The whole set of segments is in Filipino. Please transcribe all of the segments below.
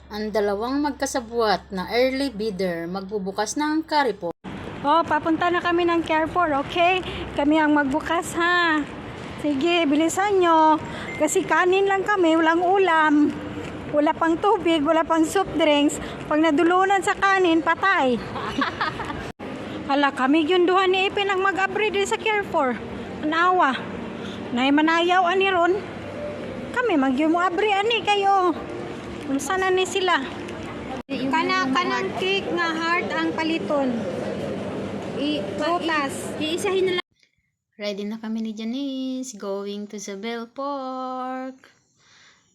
Ang dalawang magkasabwat na early bidder magbubukas ng Carrefour. Oh, papunta na kami ng Carrefour, okay? Kami ang magbukas, ha? Sige, bilisan nyo. Kasi kanin lang kami, walang ulam. Wala pang tubig, wala pang soft drinks. Pag nadulunan sa kanin, patay. Hala, kami yun duha ni Ipin ang mag-abri din sa Carrefour. Anawa. Nay manayaw ani ron. Kami magyum mo abri ani kayo. Unsa na ni sila? Kanang cake nga heart ang paliton. Prutas. Iisahin na lang. Ready na kami ni Janice, going to the Bell Pork.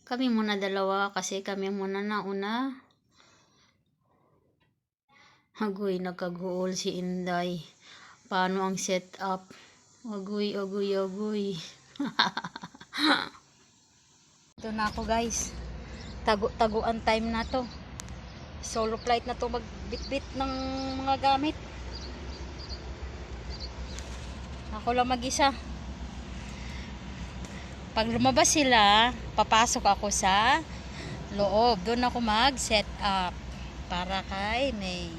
Kami muna dalawa kasi kami muna nauna. Agoy, nagkaguol si Inday. Paano ang setup? Agoy. Ito na ako guys. Taguan time na to. Solo flight na to, magbitbit ng mga gamit. Ako lang mag-isa. Pag lumabas sila, papasok ako sa loob. Doon ako mag-set up para kay May.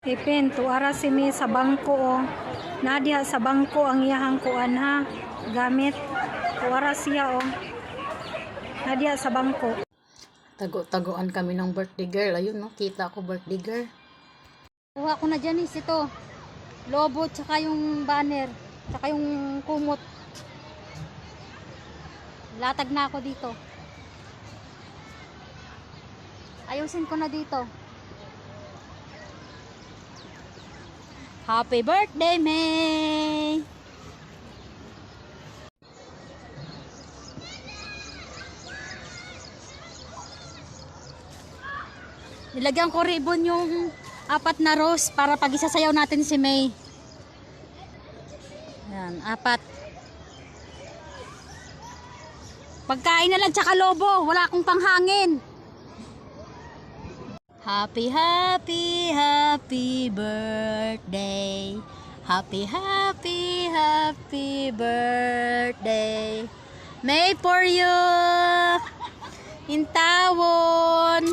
Ipin, tuara si mi sa bangko, oh. Nadia sa bangko ang iyahang kuan, ha? Gamit. Tuara siya, oh. Nadia sa bangko. Taguan kami ng birthday girl. Ayun, no? Kita ko birthday girl. Kuha ko na dyan ito. Lobo, tsaka yung banner. Tsaka yung kumot. Latag na ako dito. Ayusin ko na dito. Happy birthday, May! Nilagyan ko ribbon yung 4 na rose para pag isasayaw natin si May. Yan, 4. Pagkain na lang tsaka lobo, wala akong panghangin. Happy birthday. Happy birthday. May for you. Intawon.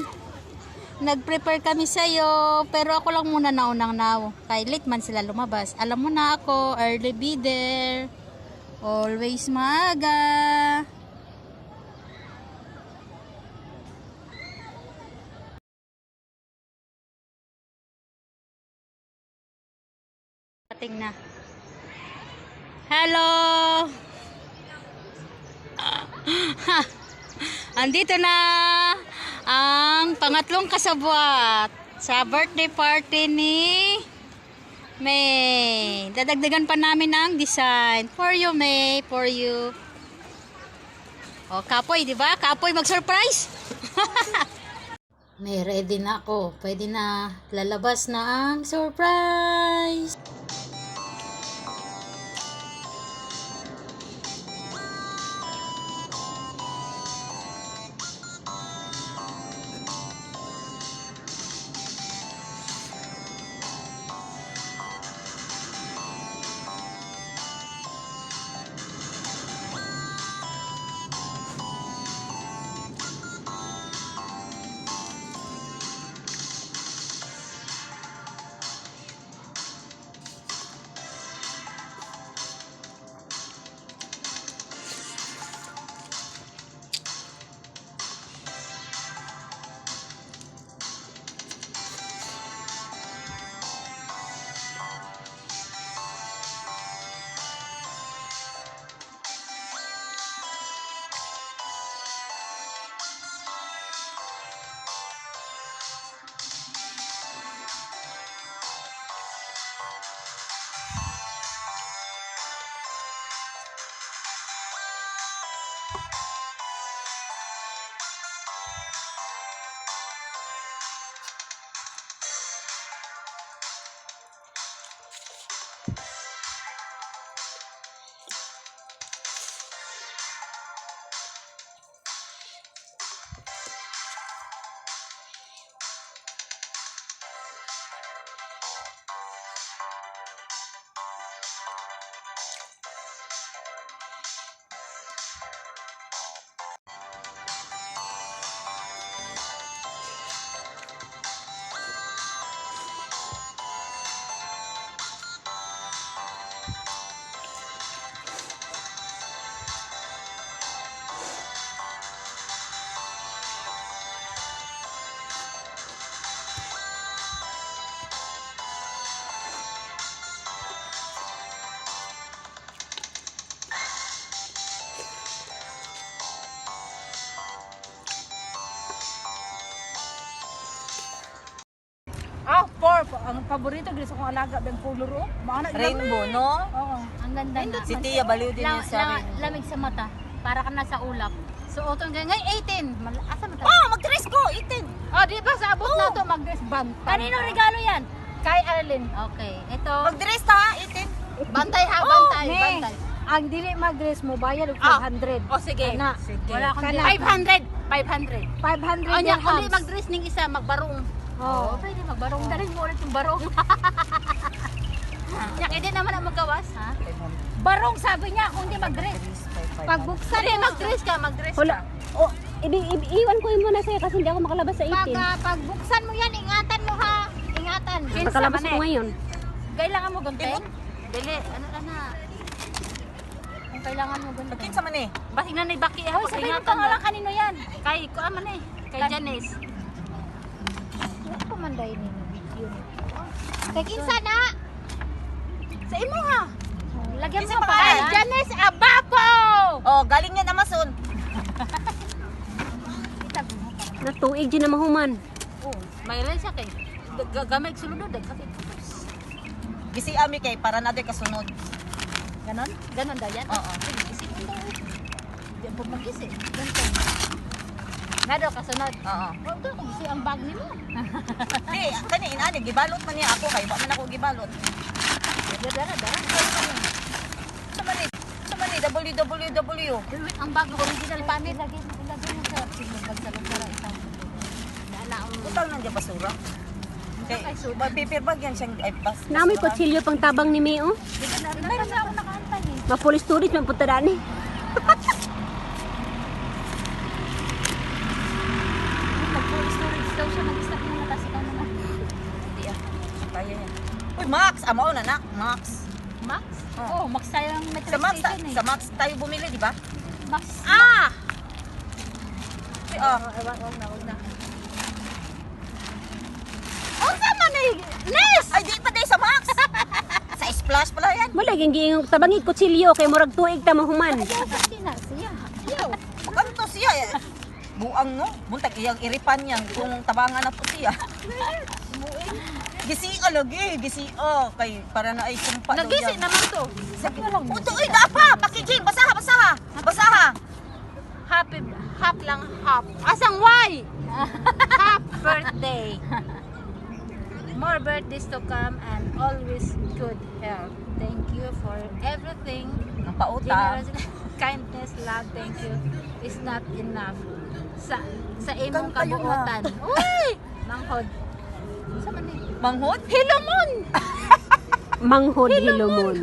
Nag-prepare kami sa'yo, pero ako lang muna naunang now. Kay late man sila lumabas. Alam mo na ako, early bidder. Always maaga. Ating na. Hello! Andito na ang pangatlong kasabwat sa birthday party ni May. Dadagdagan pa namin ang design. For you, May. For you. O, Kapoy, di ba? Kapoy mag-surprise. May ready na ako. Pwede na. Lalabas na ang surprise. ang paborito dito sa kong alaga bang color oh. Maana Rainbow, no? Oo. Ang ganda na. Si Tia, baliw din yun sa rainbow. Lamig sa mata. Para ka nasa ulap. Suoton ka ngayon 18. Asa mata? Oh, mag-dress ko, itin. Oh, di ba sa abot na to mag-dress band? Kanino regalo yan? Kay Arlene. Okay. Ito. Mag-dress ta, itin. Bantay ha, bantay, Ne, bantay. ang dili mag-dress mo bayad og Ah. 500. Oh, sige. Kana. Sige. Wala akong Kana. 500. 500. 500 Oh, nya, dirhams. kundi mag-dress ning isa, magbarong. Oo. Oh, pwede magbarong. Dalhin mo ulit yung barong. Nya, hindi naman ang magawas, ha? Barong sabi niya kung di mag-dress. Pagbuksan Hindi, mo mag-dress ka, mag-dress Wala. ka. Oh, iwan ko yun muna sa'yo kasi hindi ako makalabas sa 18. Pagbuksan mo yan, ingatan mo ha. Ingatan. Nakalabas ko ngayon. Kailangan mo gunting? Dili, ano na. Kung kailangan mo gunting. Kinsa man eh. Basig na naibaki ako. Hoy, sabihin mo ka nga lang kanino yan. Kay, ko aman eh. Kay Janice. Ano pamanday ni video ni? Kay Kinsa na. Sa imo ha. Lagyan Kinsa mo pa pa. kaya? Kay Janice Abapo! Oh, galing yan Amazon. Natuig din na mahuman. Oh, mayroon siya kay. Gamay sulod dagkati. Gisi ami kay para na kasunod. Ganon? Ganon daw yan? Oo. Sige, isipin mo. Di po mag-isip. Ganito. Nado, kasunod. Oo. Huwag ka kung ang bag nimo. Di, kani inani gibalot man niya ako kay wa man ako gibalot. Dara. Sa man ni www. Ang bag original pa ni lagi mo sa pagsalot-salot isang. Dala ang Utang nang basura. Kay paper bag yan siyang ay bas. Namoy kutsilyo pang tabang ni Meo. meron na ako nakaantay eh. Mapulis storage man punta dani. Pag-full storage daw siya, mag-stop na natas ikaw naman. Hindi ah. Kaya yan. Uy, Max, amao na nak, Max. Max? Oo. Oh, Max tayo ang metro Sa Max, station eh. sa Max tayo bumili, di ba? Max. Ah! Oh, Wag na. Oh, sama na eh. Nes! ay di pa day sa Max. Sa Splash pala yan. Wala ging tabangi kutsilyo kay murag tuig ta mahuman. Siya. Ayaw. Kanto siya eh. Buang no, buntag iyang iripan yan kung tabangan na po siya. Gisi lagi, kay para na ay sumpa daw Nagisi yan. naman to. Sabi na lang. Uto, uy, dapa, pakijin, basaha. Hap lang hap. Asang Y? Hap birthday. More birthdays to come and always good health. Thank you for everything. Ang pauta. Generosity, kindness, love, thank you. Is not enough. Sa imong Kanta yun, kabuotan. Uy! Manghod. Sa man eh. Manghod? Hilomon! Manghod hilomon.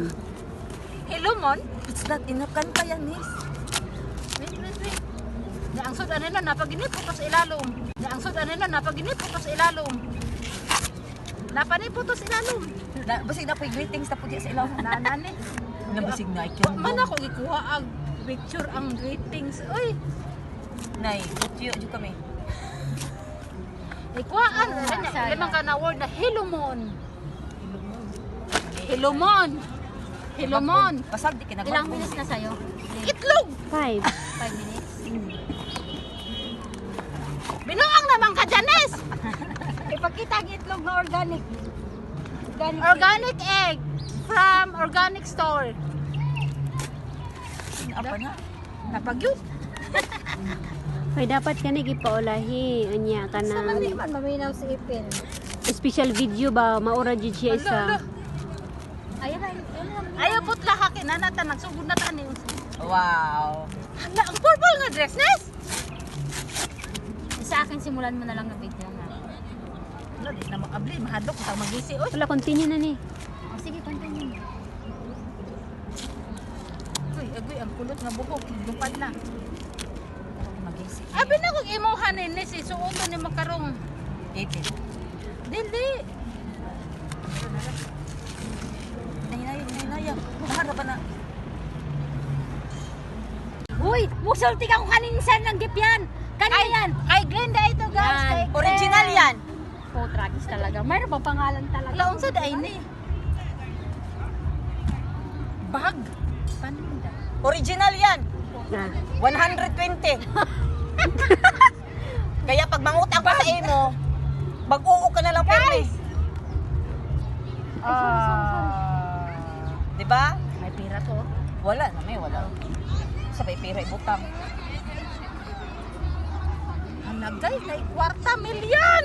Hilomon? It's not enough kanta yan, Nis. Wait. Ang sudan nila napaginip ko sa ilalom. Napanipot sa ilalom. Basig na po yung greetings na po diya sa ilaw. Nanani. Nabasig na ikin. Man ako gikuha ang picture ang greetings. Uy, Nay, utyo dyan kami. ikuhaan. Limang ka na word na Hilomon. Hilomon. Basag di kinagwag. Ilang minutes na sa'yo? Itlog! 5. 5 minutes. Binuang naman ka, Janice! Ipakita ang itlog na organic. Organic egg from organic store. Apa na? Napagyud. Kay dapat kani gipaulahi unya Sa mali kanang man maminaw si Ipin. special video ba maura jud siya isa. Ayaw putla ka kinanata nagsugod na tani. Wow. Hala, ang purple nga dress, Nes! Sa akin, simulan mo na lang ng video na. Wala, di na makabli. Mahadok, matang magisi. Uy! Wala continue na ni. Oh, sige, continue. Uy, agoy, ang kulot nga buhok. Lupad na. Magising. Abi na kung imuhan ni Nes, suoto ni makarong. Ipin. Dili. Hinayang. Maharap na. Uy, musulti ka kung kaninsan ng gip yan. Kanina yan. Kay Glenda ito, guys. Yan. Kay Glenn. Original yan. Oh, tragis talaga. Mayroon ba pangalan talaga? Laong sa day ni. Bag. Paninda. Original yan. Na. 120. Kaya pag mangutang ka sa imo, mag-uo ka na lang perme. Di ba? May pira to. Wala na, may wala. Sabay pira ibutang. Anak guys, na kwarta milyon.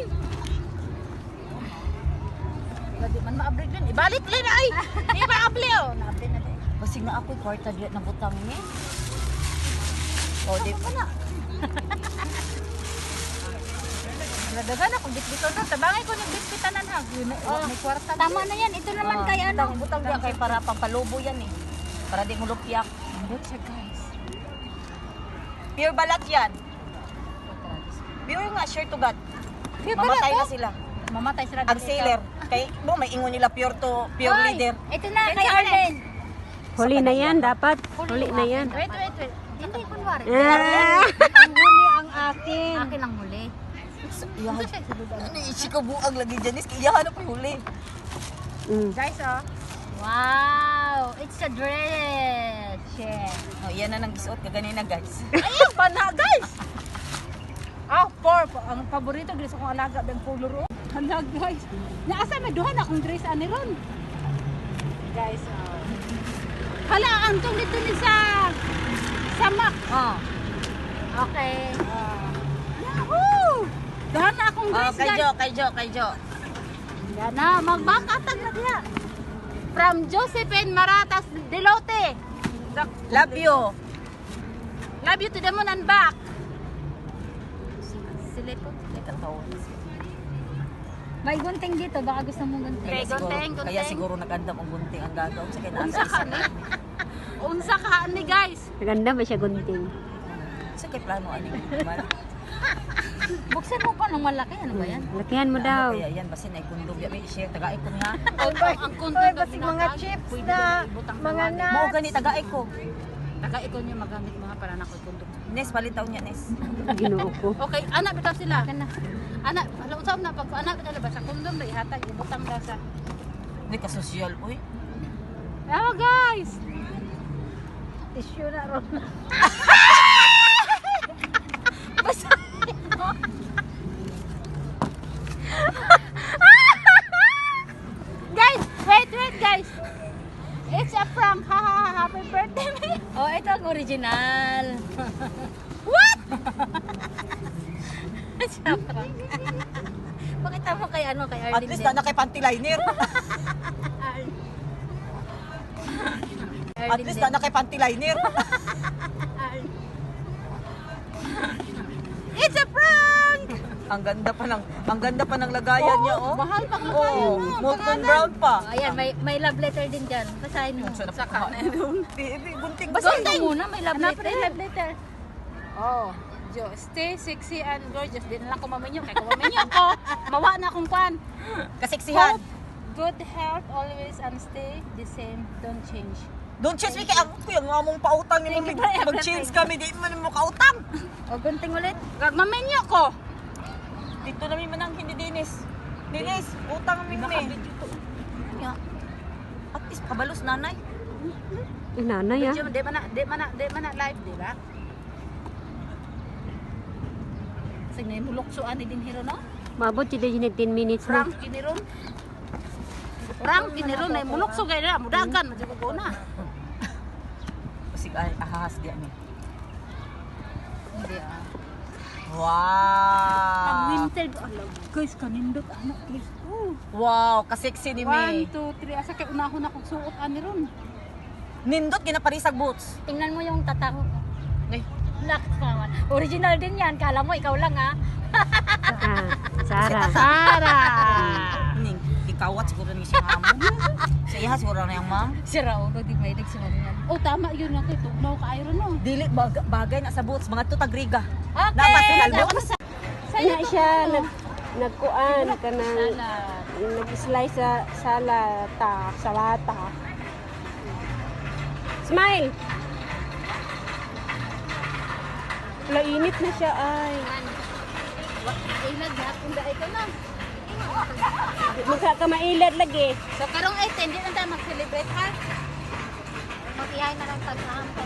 Lagi man maabrig din. Ibalik din ay. Di ba abli oh? Naabli na din. Basig na ako, kwarta diyan na butang niya. O, di ba na? Nadagan ako bitbiton doon. Tabangay ko yung bitbitanan ha. May kwarta. Tama na yan. Ito naman kay ano. Butang diyan kay para pampalubo yan eh. Para di mo lupyak. Ambot siya guys. Pure balat yan. Pure nga, sure to God. Mamatay na sila. Mamatay sila. Ang seller. Kay, may ingon nila pure to, pure leader. Ito na kay Arlen. Huli na yan, dapat. Huli na yan. Wait. Hindi, kunwari. Ang huli ang akin. Akin ang huli. Iyahan. Ano, isikabuang lagi dyan. Iyahan na pa yung huli. Mm. Guys, oh. Wow! It's a dress! Shit! Oh, yan na nang gisuot ka ganina guys. Ayun pa na, guys! Ang paborito dress akong alaga ng color, oh. Hala, guys! Naasa may duha na akong dress ani ron. Guys, oh. Hala, ang tunglit ni sa Mac. Oh. Okay. Yahoo! Duha na akong Oh, dress, guys. kay Jo. Yan na, magbakatan na diya. From Josephine Maratas Delote. Love you. Love you to the moon and back. Sila po. May gunting dito, baka gusto mong gunting. Kaya siguro, kaya siguro nag-andam ang gunting ang gagawin sa kanya. Unsa ka ni? Unsa ka ni guys? Maganda ba siya gunting? Sa kay plano ani. Buksan mo pa ng malaki, ano ba yan? Lakihan mo daw. Kaya yan basin ay kundog ya may share tagaay ko niya. Ang kunti Oy, basig mga chips na, mga Mo nuts. gani tagaay ko. Taga-ikaw niya magamit mga para na ko'y kundok. Nes palitaw niya Nes. Ginoo ko. Okay, anak bitaw sila. Anak, usap na pag anak bitaw ba sa kondom na ihatag ibutang daw sa. Ni ka social uy. Oh guys. Tissue na ron. Guys, wait guys. It's a prank. Ha ha ha. Happy birthday. Oh, ito ang original. What? Pakita mo kay ano kay Arlene At least din. na kay panty liner. At least na kay panty liner. It's a prank. Ang ganda pa ng lagayan niya oh. Mahal pa nga Oh, molten brown pa. Ayan, may love letter din dyan. Basahin mo. Saka na yun. Bunting Basahin mo muna, may love letter. Love letter. Oh, Jo, stay sexy and gorgeous. Di na lang ko maminyo. Kaya kung maminyo ko, mawa na akong kwan. Kasiksihan. Good health always and stay the same. Don't change. Don't change me kay ang kuya nga mong pautang ni mo mag-change kami di man mo kautang. O, gunting ulit. Gag maminyo ko. Dito na mi manang hindi Dinis. Dinis, utang mi ni. Ya. At least kabalos nanay. Nanay ah. Di man na live, di ba? Sige na yung muloksoan ni din hero, no? Maabot siya din 10 minutes na. Frank kiniron. Frank kiniron na yung mulokso kayo na. Mudagan, madyago na. Sig ahas di ani. Hindi ah. Ang Wow. winter. Alam, guys, kanindot. Anak, guys. Oh. Wow, kaseksi ni 1, me. 2, 3. Asa kay unahon akong suot ani ron. Nindot ginaparisag boots. Tingnan mo yung tatang. Ay, Black naman. Original din yan. Kala mo, ikaw lang ha. Sarah. ning ikawat siguro ni siya hamon. Sa iya siguro na yung ma'am. Si Rauno, di may nagsimang yan. Oh, tama yun na kay tugnaw ka iron no. Dili bagay na sa boots mga tutagriga. Okay. Napasinal mo. Kaya siya nagkuan ka ng nag-slice sa salata. Smile. Wala init na siya ay. Ilag na, kung dahil ka na. Magka ka mailad lagi. So karong 18 di na tayo mag-celebrate ha. Mag-ihay na lang tagsahan ka.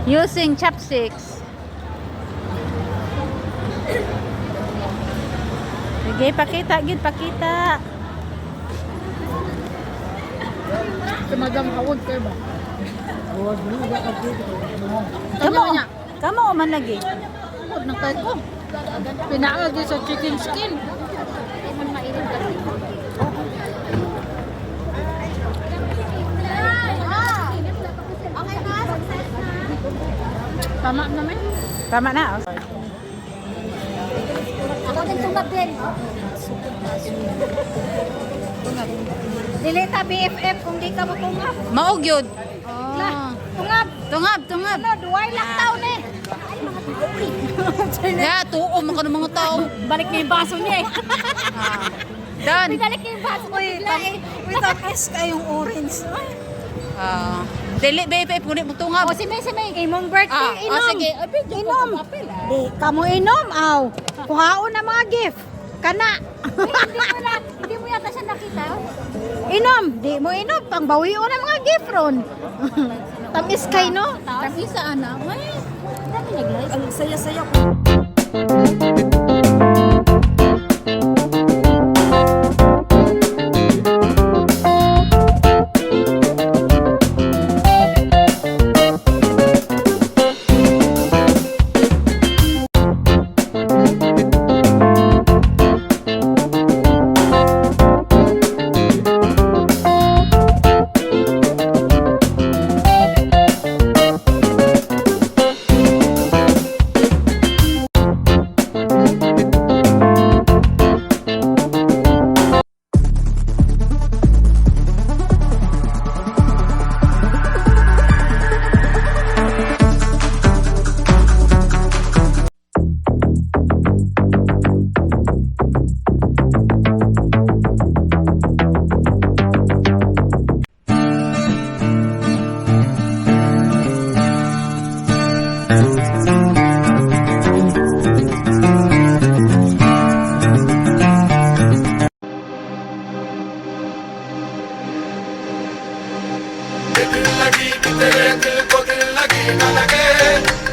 Using chopsticks. Sige, pakita, gid, pakita. Madam hawag kayo ba? Kamo man lagi. Hawag na kayo ko. Pinaag sa chicken skin. Tama naman. Tama na. Ako din tungab din. Dili ta BFF kung di ka mo tungab. Maog yun. Tungab. Tungab. Ano, duway lang taon eh. Ya, tuom ka ng mga tao. Balik niya yung baso niya eh. Dan. Balik niya yung baso ko bigla eh. Without S kayong orange. Dili, BFF, kunin mo tungab. O si May. Imong birthday, inom. Sige. Inom. Di, kamo inom, aw. Kuhaon na mga gift. Kana. Hindi mo yata siya nakita. Inom. Di mo inom. Pangbawiin na mga gift ron. Tamis kay no? Tamisa ana. Ang saya-saya ko. दिल लगी कि तेरे दिल को दिल लगी न लगे